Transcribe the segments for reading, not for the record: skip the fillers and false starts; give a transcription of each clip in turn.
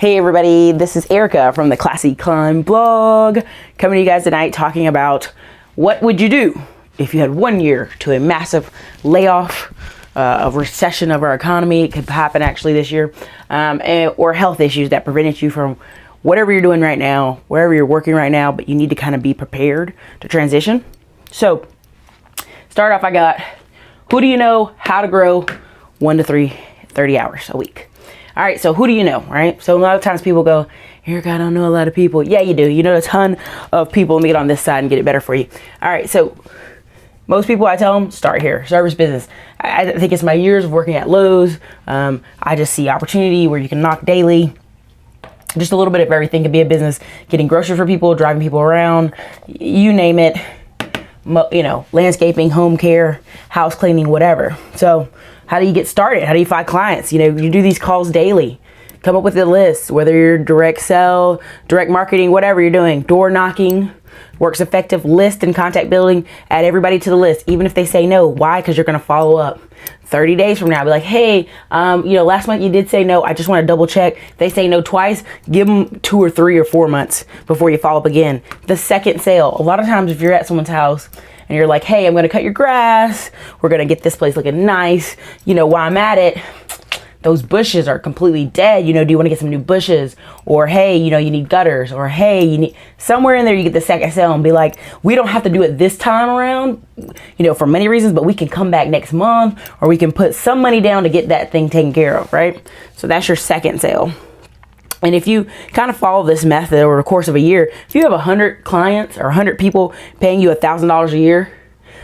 Hey everybody, this is Erica from the Classy Climb blog, coming to you guys tonight talking about what would you do if you had 1 year to a massive layoff, of recession of our economy. It could happen actually this year, or health issues that prevented you from whatever you're doing right now, wherever you're working right now, but you need to kind of be prepared to transition. So start off, I got, who do you know how to grow 1 to 3, 30 hours a week? All right, so who do you know, right? So a lot of times people go, Eric, I don't know a lot of people. Yeah, you do. You know a ton of people. Let me get on this side and get it better for you. All right, so most people, I tell them, start here, service business. I think it's my years of working at Lowe's. I just see opportunity where you can knock daily. Just a little bit of everything could be a business. Getting groceries for people, driving people around, you name it. You know, landscaping, home care, house cleaning, whatever. So how do you get started? How do you find clients? You know, you do these calls daily. Come up with a list, whether you're direct sell, direct marketing, whatever you're doing, door knocking, works effective, list and contact building, add everybody to the list, even if they say no. Why? Because you're going to follow up 30 days from now. Be like, hey, you know, last month you did say no. I just want to double check. If they say no twice, give them 2 or 3 or 4 months before you follow up again. The second sale. A lot of times if you're at someone's house and you're like, hey, I'm going to cut your grass. We're going to get this place looking nice. You know, while I'm at it, those bushes are completely dead. You know, do you want to get some new bushes? Or, hey, you know, you need gutters. Or, hey, you need somewhere in there you get the second sale and be like, we don't have to do it this time around, you know, for many reasons, but we can come back next month, or we can put some money down to get that thing taken care of, right? So that's your second sale. And if you kind of follow this method over the course of a year, if you have 100 clients or 100 people paying you $1,000 a year,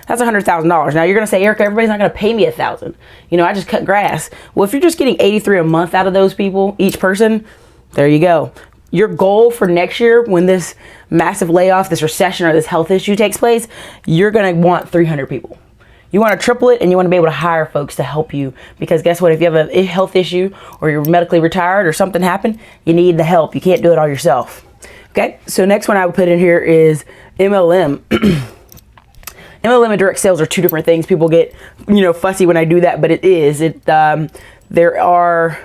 that's $100,000. Now you're going to say, Erica, everybody's not going to pay me $1,000. You know, I just cut grass. Well, if you're just getting 83 a month out of those people, each person, there you go. Your goal for next year, when this massive layoff, this recession, or this health issue takes place, you're going to want 300 people. You want to triple it, and you want to be able to hire folks to help you, because guess what? If you have a health issue or you're medically retired or something happened, you need the help. You can't do it all yourself. Okay. So next one I would put in here is MLM. MLM and direct sales are 2 different things. People get, you know, fussy when I do that, but it is. There are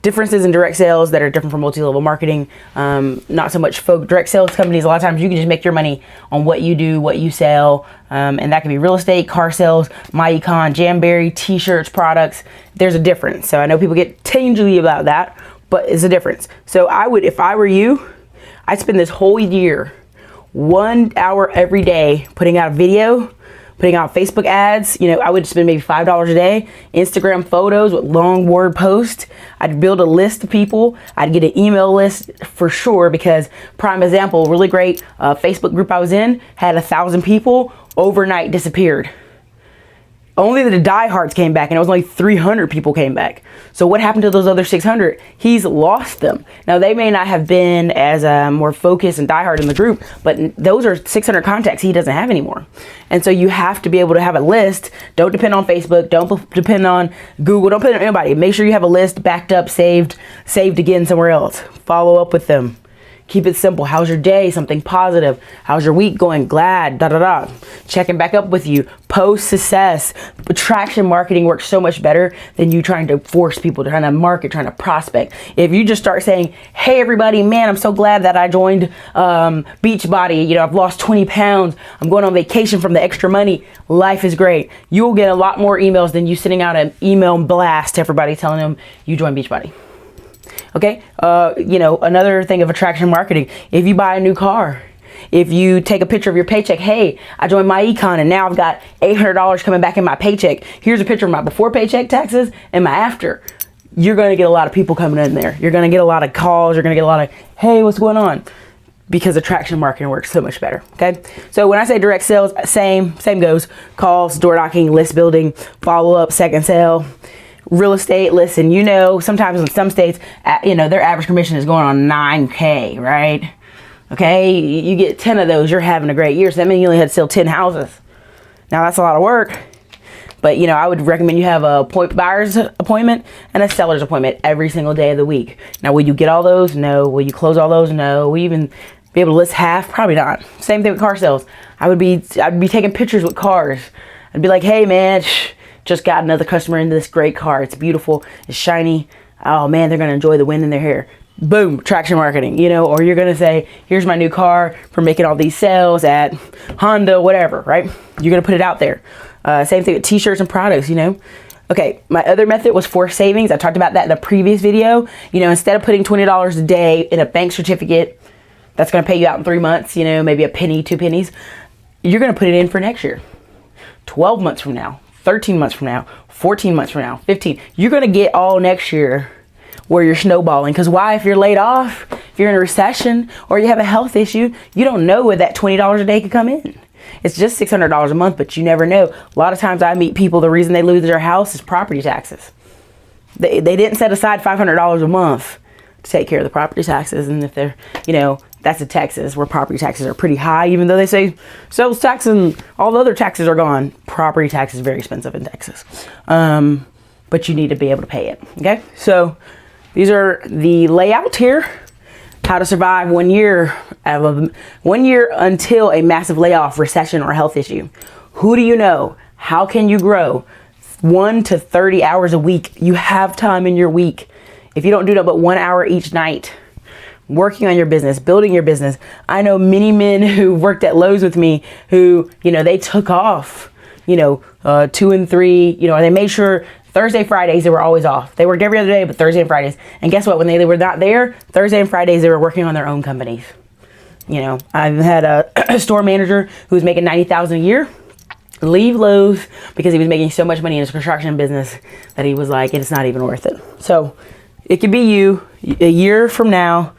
differences in direct sales that are different from multi-level marketing. Not so much direct sales companies. A lot of times you can just make your money on what you do, what you sell. And that can be real estate, car sales, MyEcon, Jamberry, t-shirts, products. There's a difference. So I know people get tingly about that, but it's a difference. So I would, if I were you, I'd spend this whole year 1 hour every day putting out a video, putting out Facebook ads. You know, I would spend maybe $5 a day, Instagram photos with long word posts. I'd build a list of people. I'd get an email list for sure, because prime example, really great Facebook group I was in had 1,000 people, overnight disappeared. Only the diehards came back, and it was only 300 people came back. So what happened to those other 600? He's lost them. Now, they may not have been as more focused and diehard in the group, but those are 600 contacts he doesn't have anymore. And so you have to be able to have a list. Don't depend on Facebook. Don't depend on Google. Don't depend on anybody. Make sure you have a list backed up, saved again somewhere else. Follow up with them. Keep it simple. How's your day? Something positive. How's your week going? Glad, Checking back up with you. Post success. Attraction marketing works so much better than you trying to force people, trying to market, trying to prospect. If you just start saying, hey everybody, man, I'm so glad that I joined Beachbody. You know, I've lost 20 pounds. I'm going on vacation from the extra money. Life is great. You'll get a lot more emails than you sending out an email blast to everybody telling them you joined Beachbody. Okay, you know, another thing of attraction marketing, if you buy a new car, if you take a picture of your paycheck, hey, I joined MyEcon and now I've got $800 coming back in my paycheck. Here's a picture of my before paycheck taxes and my after. You're going to get a lot of people coming in there. You're going to get a lot of calls. You're going to get a lot of, hey, what's going on? Because attraction marketing works so much better. Okay, so when I say direct sales, same goes. Calls, door knocking, list building, follow up, second sale. Real estate, listen, you know, sometimes in some states, you know, their average commission is going on 9K, right? Okay, you get 10 of those, you're having a great year. So that means you only had to sell 10 houses. Now that's a lot of work, but you know, I would recommend you have a buyer's appointment and a seller's appointment every single day of the week. Now, will you get all those? No. Will you close all those? No. Will you even be able to list half? Probably not. Same thing with car sales. I'd be taking pictures with cars. I'd be like, hey man, just got another customer into this great car. It's beautiful. It's shiny. Oh man, they're going to enjoy the wind in their hair. Boom, traction marketing, or you're going to say, here's my new car for making all these sales at Honda, whatever, right? You're going to put it out there. Same thing with t-shirts and products, Okay, my other method was forced savings. I talked about that in a previous video. Instead of putting $20 a day in a bank certificate that's going to pay you out in 3 months, maybe a penny, 2 pennies, you're going to put it in for next year. 12 months from now, 13 months from now, 14 months from now, 15. You're going to get all next year where you're snowballing. Because why? If you're laid off, if you're in a recession, or you have a health issue, you don't know where that $20 a day could come in. It's just $600 a month, but you never know. A lot of times I meet people, the reason they lose their house is property taxes. They didn't set aside $500 a month to take care of the property taxes. And if they're, that's in Texas where property taxes are pretty high, even though they say sales tax and all the other taxes are gone. Property tax is very expensive in Texas. But you need to be able to pay it. Okay. So these are the layout here. How to survive 1 year, 1 year until a massive layoff, recession, or health issue. Who do you know? How can you grow? 1 to 30 hours a week. You have time in your week. If you don't do that but 1 hour each night, working on your business, building your business. I know many men who worked at Lowe's with me who, they took off, 2 and 3, or they made sure Thursday, Fridays, they were always off. They worked every other day, but Thursday and Fridays. And guess what? When they were not there, Thursday and Fridays, they were working on their own companies. I've had a store manager who was making $90,000 a year leave Lowe's because he was making so much money in his construction business that he was like, it's not even worth it. So it could be you a year from now,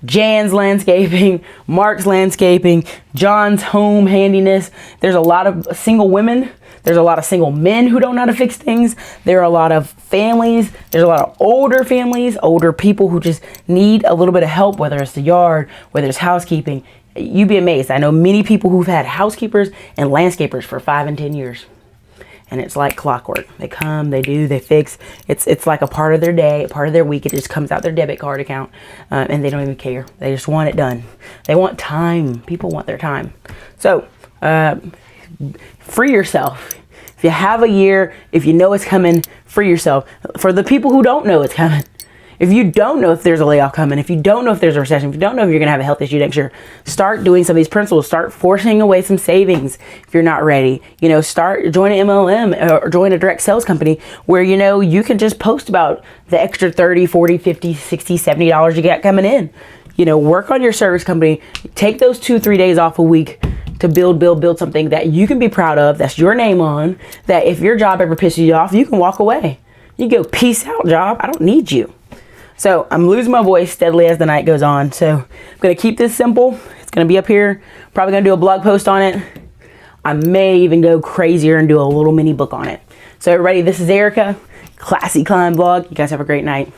Jan's Landscaping, Mark's Landscaping, John's Home Handiness. There's a lot of single women. There's a lot of single men who don't know how to fix things. There are a lot of families. There's a lot of older families, older people who just need a little bit of help, whether it's the yard, whether it's housekeeping. You'd be amazed. I know many people who've had housekeepers and landscapers for 5 and 10 years. And it's like clockwork. They come, they do, they fix. It's like a part of their day, a part of their week. It just comes out their debit card account, and they don't even care. They just want it done. They want time. People want their time. So free yourself. If you have a year, if you know it's coming, free yourself. For the people who don't know it's coming, if you don't know if there's a layoff coming, if you don't know if there's a recession, if you don't know if you're going to have a health issue next year, start doing some of these principles. Start forcing away some savings if you're not ready. Start join an MLM or join a direct sales company where, you can just post about the extra $30, $40, $50, $60, $70 you get coming in. Work on your service company. Take those 2-3 days off a week to build something that you can be proud of, that's your name on, that if your job ever pisses you off, you can walk away. You go, peace out, job. I don't need you. So I'm losing my voice steadily as the night goes on. So I'm going to keep this simple. It's going to be up here. Probably going to do a blog post on it. I may even go crazier and do a little mini book on it. So everybody, this is Erica, Classy Climb Blog. You guys have a great night.